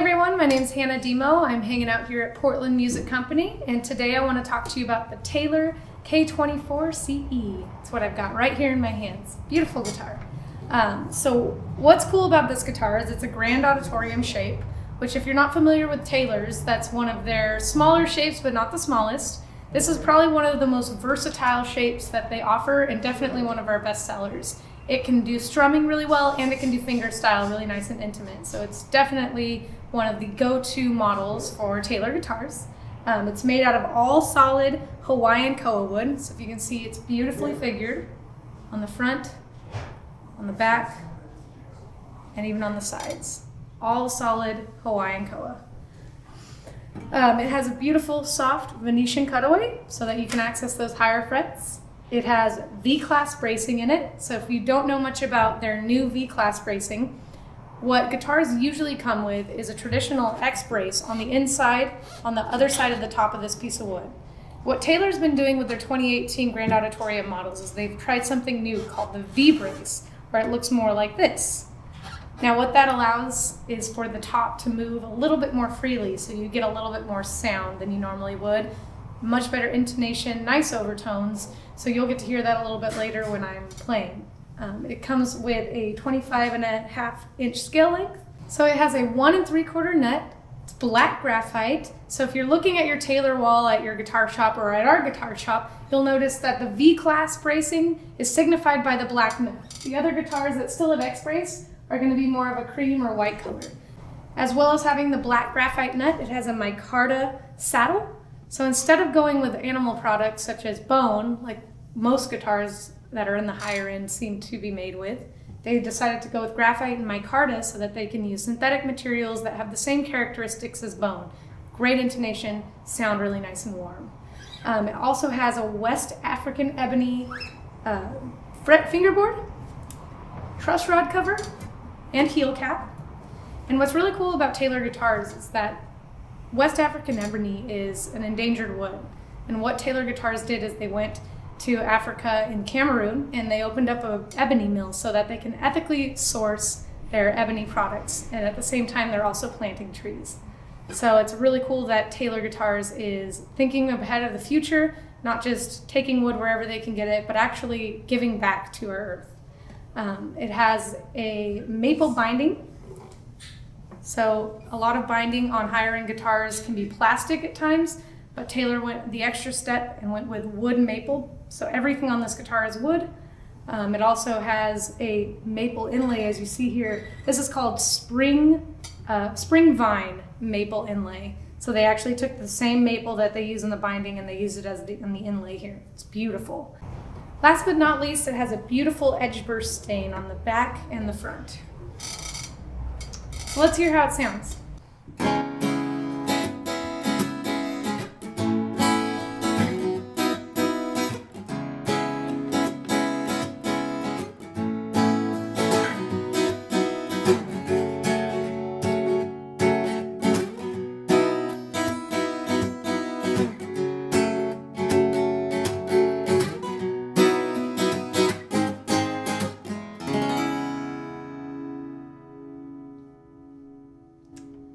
everyone, my name is Hannah Demo. I'm hanging out here at Portland Music Company, and today I want to talk to you about the Taylor K24ce. It's what I've got right here in my hands. Beautiful guitar. So what's cool about this guitar is it's a Grand Auditorium shape, which if you're not familiar with Taylor's, that's one of their smaller shapes, but not the smallest. This is probably one of the most versatile shapes that they offer, and definitely one of our best sellers. It can do strumming really well, and it can do fingerstyle really nice and intimate. So it's definitely one of the go-to models for Taylor guitars. It's made out of all solid Hawaiian koa wood. So if you can see, it's beautifully figured on the front, on the back, and even on the sides. All solid Hawaiian koa. It has a beautiful soft Venetian cutaway so that you can access those higher frets. It has V-class bracing in it. So if you don't know much about their new V-class bracing, what guitars usually come with is a traditional X brace on the inside, on the other side of the top of this piece of wood. What Taylor's been doing with their 2018 Grand Auditorium models is they've tried something new called the V-brace, where it looks more like this. Now what that allows is for the top to move a little bit more freely, so you get a little bit more sound than you normally would. Much better intonation, nice overtones, so you'll get to hear that a little bit later when I'm playing. It comes with a 25.5-inch scale length. So it has a 1 3/4 nut. It's black graphite. So if you're looking at your Taylor wall at your guitar shop or at our guitar shop, you'll notice that the V-class bracing is signified by the black nut. The other guitars that still have X brace are going to be more of a cream or white color. As well as having the black graphite nut, it has a micarta saddle. So instead of going with animal products such as bone, like most guitars that are in the higher end seem to be made with, they decided to go with graphite and micarta so that they can use synthetic materials that have the same characteristics as bone. Great intonation, sound really nice and warm. It also has a West African ebony fret fingerboard, truss rod cover, and heel cap. And what's really cool about Taylor guitars is that West African ebony is an endangered wood. And what Taylor guitars did is they went to Africa in Cameroon and they opened up an ebony mill so that they can ethically source their ebony products. And at the same time, they're also planting trees. So it's really cool that Taylor Guitars is thinking ahead of the future, not just taking wood wherever they can get it, but actually giving back to our earth. It has a maple binding. So a lot of binding on higher end guitars can be plastic at times, but Taylor went the extra step and went with wood and maple. So everything on this guitar is wood. It also has a maple inlay, as you see here. This is called spring vine maple inlay. So they actually took the same maple that they use in the binding and they used it as in the inlay here. It's beautiful. Last but not least, it has a beautiful edge burst stain on the back and the front. So let's hear how it sounds.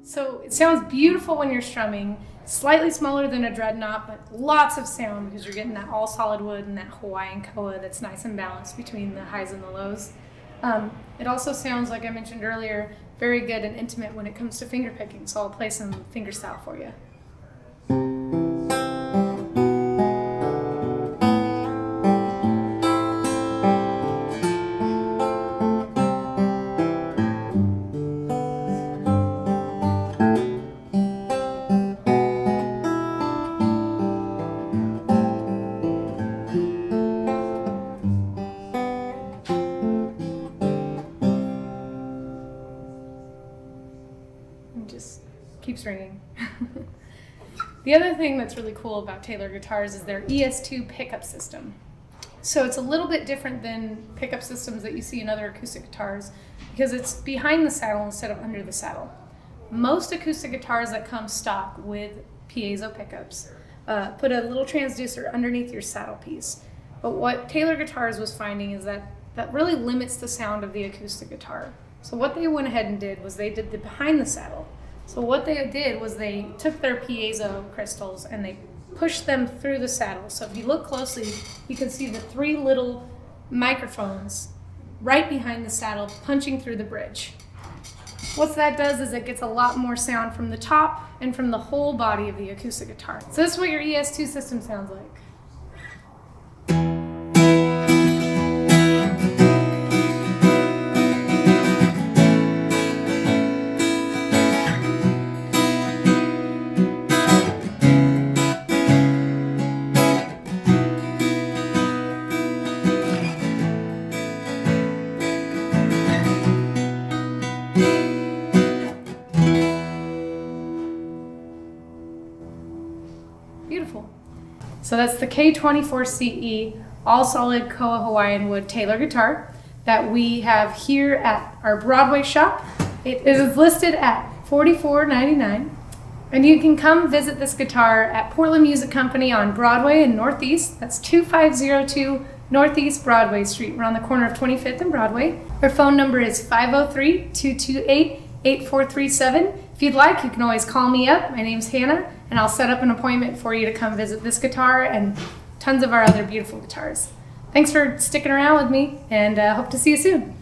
So it sounds beautiful when you're strumming, slightly smaller than a dreadnought, but lots of sound because you're getting that all solid wood and that Hawaiian koa that's nice and balanced between the highs and the lows. It also sounds, like I mentioned earlier, very good and intimate when it comes to finger picking, so I'll play some fingerstyle for you. Just keeps ringing. The other thing that's really cool about Taylor guitars is their ES2 pickup system. So it's a little bit different than pickup systems that you see in other acoustic guitars because it's behind the saddle instead of under the saddle. Most acoustic guitars that come stock with piezo pickups put a little transducer underneath your saddle piece. But what Taylor Guitars was finding is that really limits the sound of the acoustic guitar. So what they went ahead and did was they did the behind the saddle. So what they did was they took their piezo crystals and they pushed them through the saddle. So if you look closely, you can see the 3 little microphones right behind the saddle punching through the bridge. What that does is it gets a lot more sound from the top and from the whole body of the acoustic guitar. So this is what your ES2 system sounds like. Beautiful. So that's the K24ce all solid koa Hawaiian wood Taylor guitar that we have here at our Broadway shop. It is listed at $44.99, and you can come visit this guitar at Portland Music Company on Broadway in Northeast. That's 2502 Northeast Broadway Street. We're on the corner of 25th and Broadway. Our phone number is 503-228-8437. If you'd like, you can always call me up. My name's Hannah, and I'll set up an appointment for you to come visit this guitar and tons of our other beautiful guitars. Thanks for sticking around with me, and hope to see you soon.